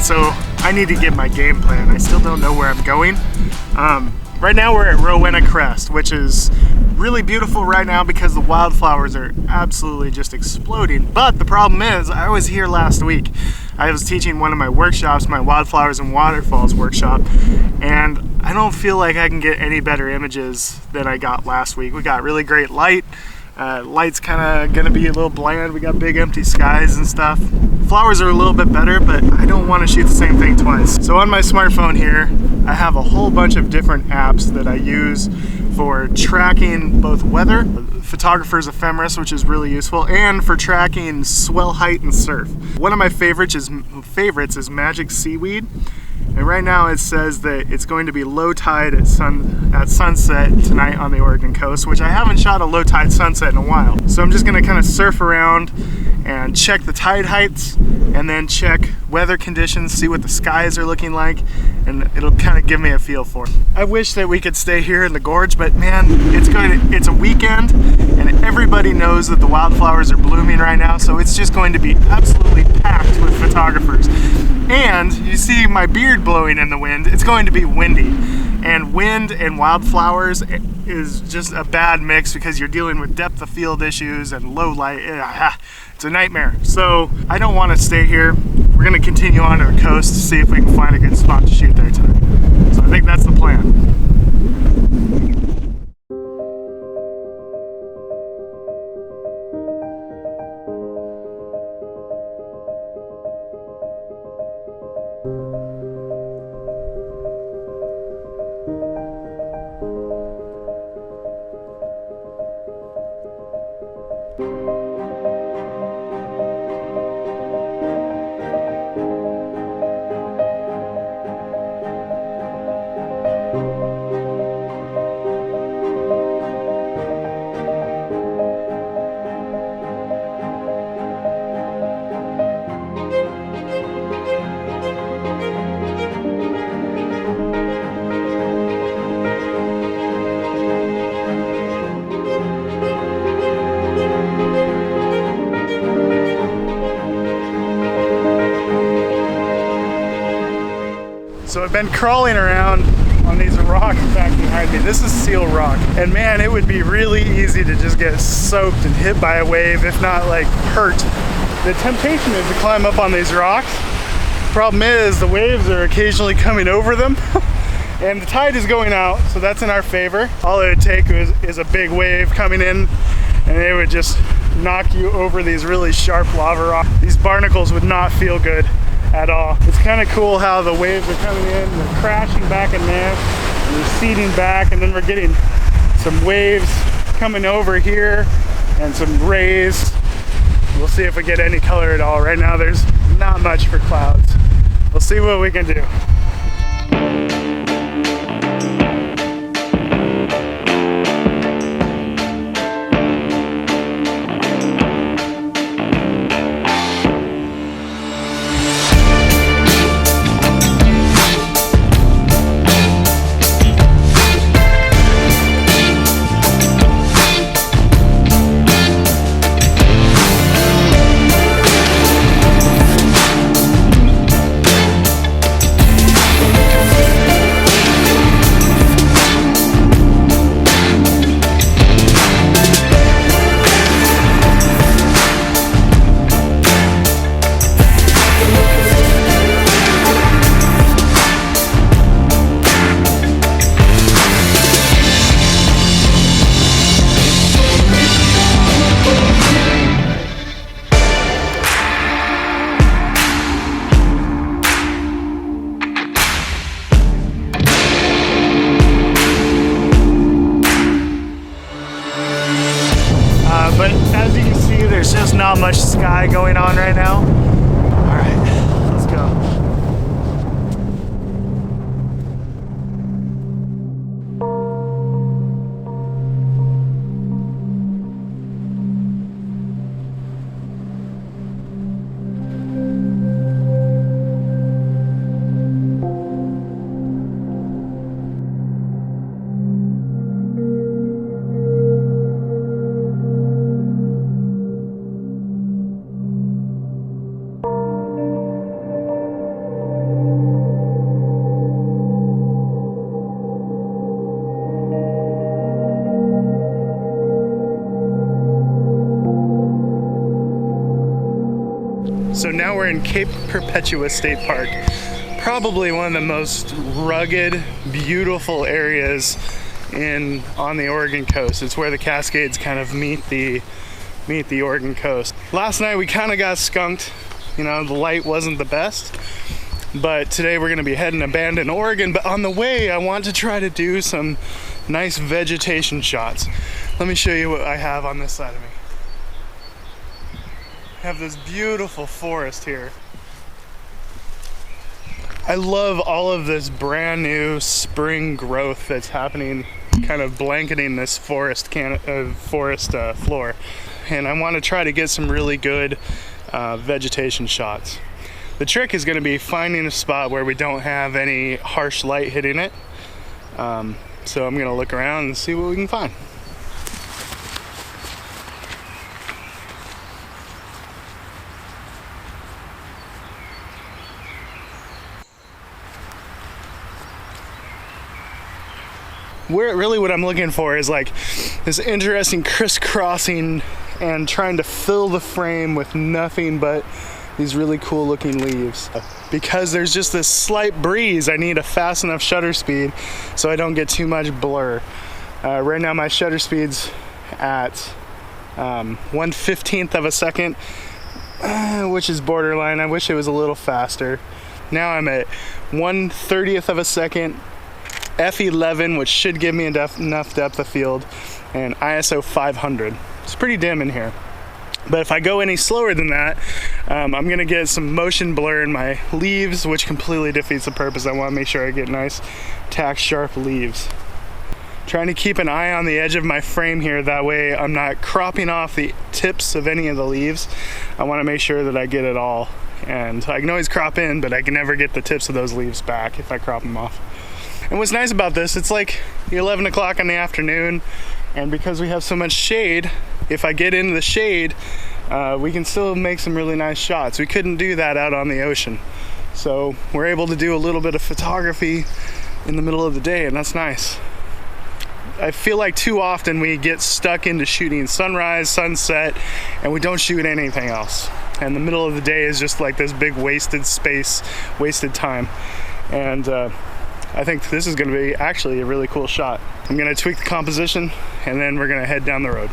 so I need to get my game plan. I still don't know where I'm going. Right now we're at Rowena Crest, which is really beautiful right now because the wildflowers are absolutely just exploding. But the problem is, I was here last week. I was teaching one of my workshops, my Wildflowers and Waterfalls workshop, and I don't feel like I can get any better images than I got last week. We got really great light. Light's kind of gonna be a little bland. We got big empty skies and stuff. Flowers are a little bit better, but I don't want to shoot the same thing twice. So on my smartphone here, I have a whole bunch of different apps that I use for tracking both weather, photographer's ephemeris, which is really useful, and for tracking swell height and surf. One of my favorites is Magic Seaweed. And right now it says that it's going to be low tide at sunset tonight on the Oregon coast, which I haven't shot a low tide sunset in a while. So I'm just gonna kind of surf around and check the tide heights and then check weather conditions, see what the skies are looking like, and it'll kind of give me a feel for it. I wish that we could stay here in the gorge, but man, it's a weekend and everybody knows that the wildflowers are blooming right now, so it's just going to be absolutely packed with photographers. And you see my beard blowing in the wind, it's going to be windy. And wind and wildflowers is just a bad mix because you're dealing with depth of field issues and low light. It's a nightmare. So I don't want to stay here. We're going to continue on to the coast to see if we can find a good spot to shoot there tonight. So I think that's the plan. So I've been crawling around on these rocks back behind me. This is Seal Rock. And man, it would be really easy to just get soaked and hit by a wave, if not like hurt. The temptation is to climb up on these rocks. Problem is the waves are occasionally coming over them and the tide is going out, so that's in our favor. All it would take is a big wave coming in and it would just knock you over these really sharp lava rocks. These barnacles would not feel good at all. It's kind of cool how the waves are coming in, they're crashing back in there, and they're receding back, and then we're getting some waves coming over here and some rays. We'll see if we get any color at all. Right now there's not much for clouds. We'll see what we can do. But as you can see, there's just not much sky going on right now. All right, let's go. So now we're in Cape Perpetua State Park. Probably one of the most rugged, beautiful areas on the Oregon coast. It's where the Cascades kind of meet the Oregon coast. Last night we kind of got skunked. You know, the light wasn't the best. But today we're gonna be heading to Bandon, Oregon. But on the way, I want to try to do some nice vegetation shots. Let me show you what I have on this side of me. I have this beautiful forest here. I love all of this brand new spring growth that's happening, kind of blanketing this forest floor. And I want to try to get some really good vegetation shots. The trick is going to be finding a spot where we don't have any harsh light hitting it. So I'm going to look around and see what we can find. Really what I'm looking for is like this interesting crisscrossing and trying to fill the frame with nothing but these really cool looking leaves. Because there's just this slight breeze, I need a fast enough shutter speed so I don't get too much blur. Right now my shutter speed's at 1/15th of a second, which is borderline. I wish it was a little faster. Now I'm at 1/30th of a second, f11, which should give me enough depth of field, and ISO 500. It's pretty dim in here. But if I go any slower than that, I'm gonna get some motion blur in my leaves, which completely defeats the purpose. I wanna make sure I get nice, tack sharp leaves. Trying to keep an eye on the edge of my frame here, that way I'm not cropping off the tips of any of the leaves. I wanna make sure that I get it all. And I can always crop in, but I can never get the tips of those leaves back if I crop them off. And what's nice about this, it's like 11 o'clock in the afternoon, and because we have so much shade, if I get into the shade, we can still make some really nice shots. We couldn't do that out on the ocean. So we're able to do a little bit of photography in the middle of the day, and that's nice. I feel like too often we get stuck into shooting sunrise, sunset, and we don't shoot anything else. And the middle of the day is just like this big wasted space, wasted time. And I think this is going to be actually a really cool shot. I'm going to tweak the composition and then we're going to head down the road.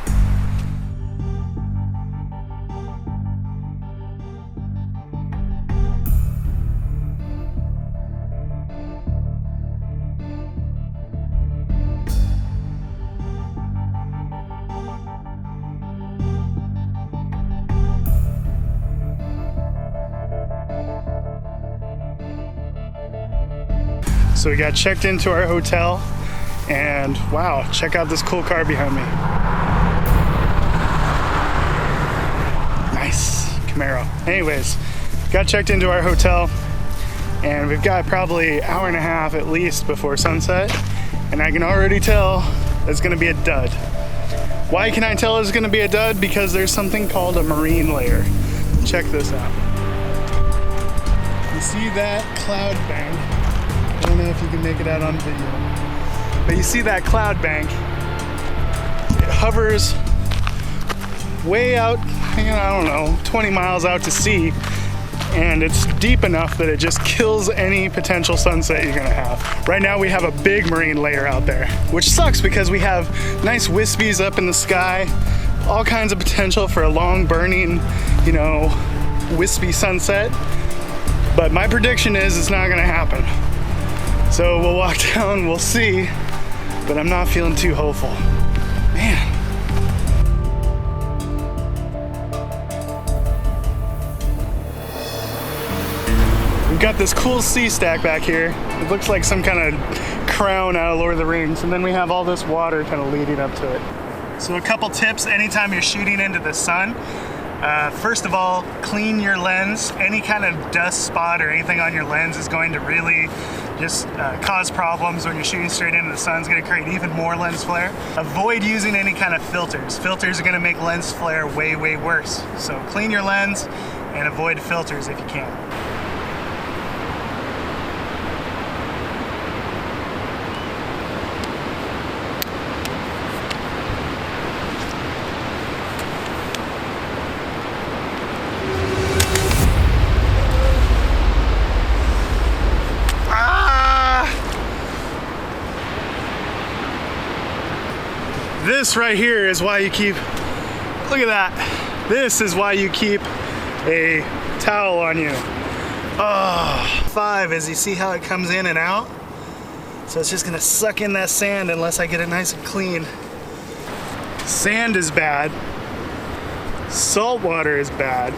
So we got checked into our hotel, and wow, check out this cool car behind me. Nice Camaro. Anyways, got checked into our hotel, and we've got probably an hour and a half at least before sunset, and I can already tell it's gonna be a dud. Why can I tell it's gonna be a dud? Because there's something called a marine layer. Check this out. You see that cloud bank? I don't know if you can make it out on video, but you see that cloud bank. It hovers way out, I don't know, 20 miles out to sea, and it's deep enough that it just kills any potential sunset you're gonna have. Right now we have a big marine layer out there, which sucks because we have nice wispies up in the sky, all kinds of potential for a long burning, you know, wispy sunset. But my prediction is it's not gonna happen. So we'll walk down, we'll see, but I'm not feeling too hopeful. Man. We've got this cool sea stack back here. It looks like some kind of crown out of Lord of the Rings, and then we have all this water kind of leading up to it. So a couple tips anytime you're shooting into the sun. First of all, clean your lens. Any kind of dust spot or anything on your lens is going to really just cause problems when you're shooting straight into the sun. It's going to create even more lens flare. Avoid using any kind of filters. Filters are going to make lens flare way, way worse. So clean your lens and avoid filters if you can. This right here is why you keep, look at that. This is why you keep a towel on you. Oh, 5 is you see how it comes in and out? So it's just gonna suck in that sand unless I get it nice and clean. Sand is bad. Salt water is bad.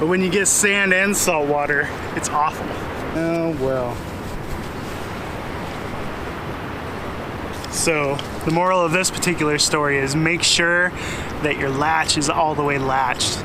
But when you get sand and salt water, it's awful. Oh well. So the moral of this particular story is make sure that your latch is all the way latched.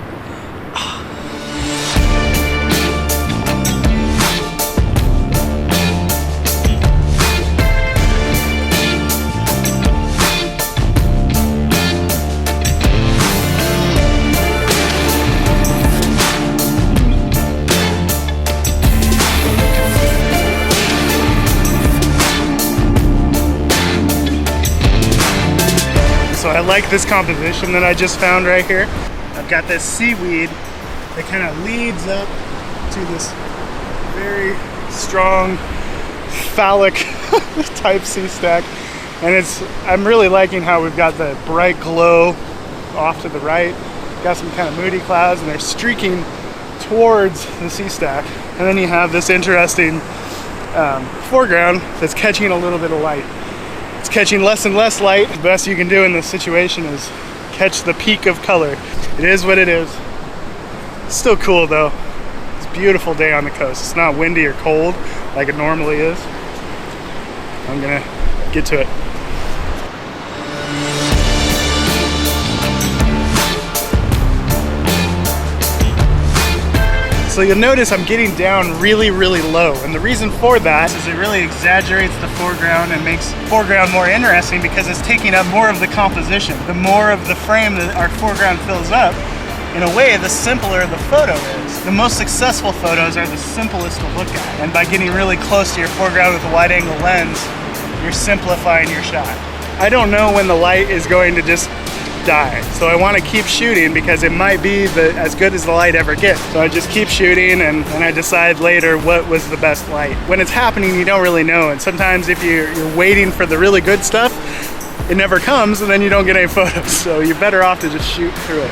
So I like this composition that I just found right here. I've got this seaweed that kind of leads up to this very strong phallic type sea stack. And I'm really liking how we've got the bright glow off to the right. Got some kind of moody clouds and they're streaking towards the sea stack. And then you have this interesting foreground that's catching a little bit of light. It's catching less and less light. The best you can do in this situation is catch the peak of color. It is what it is. It's still cool though. It's a beautiful day on the coast. It's not windy or cold like it normally is. I'm gonna get to it. So you'll notice I'm getting down really, really low. And the reason for that is it really exaggerates the foreground and makes foreground more interesting because it's taking up more of the composition. The more of the frame that our foreground fills up, in a way, the simpler the photo is. The most successful photos are the simplest to look at. And by getting really close to your foreground with a wide angle lens, you're simplifying your shot. I don't know when the light is going to just die. So I want to keep shooting because it might be as good as the light ever gets. So I just keep shooting and I decide later what was the best light. When it's happening, you don't really know. And sometimes if you're waiting for the really good stuff, it never comes and then you don't get any photos. So you're better off to just shoot through it.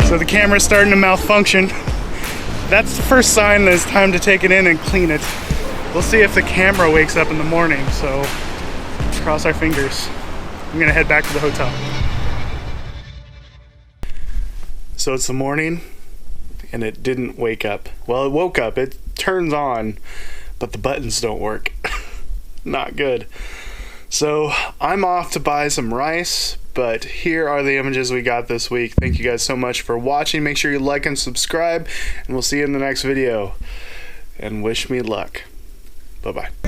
So the camera's starting to malfunction. That's the first sign that it's time to take it in and clean it. We'll see if the camera wakes up in the morning, so cross our fingers. I'm gonna head back to the hotel. So it's the morning and it didn't wake up. Well, it woke up, it turns on, but the buttons don't work. Not good. So I'm off to buy some rice, but here are the images we got this week. Thank you guys so much for watching. Make sure you like and subscribe, and we'll see you in the next video. And wish me luck. Bye-bye.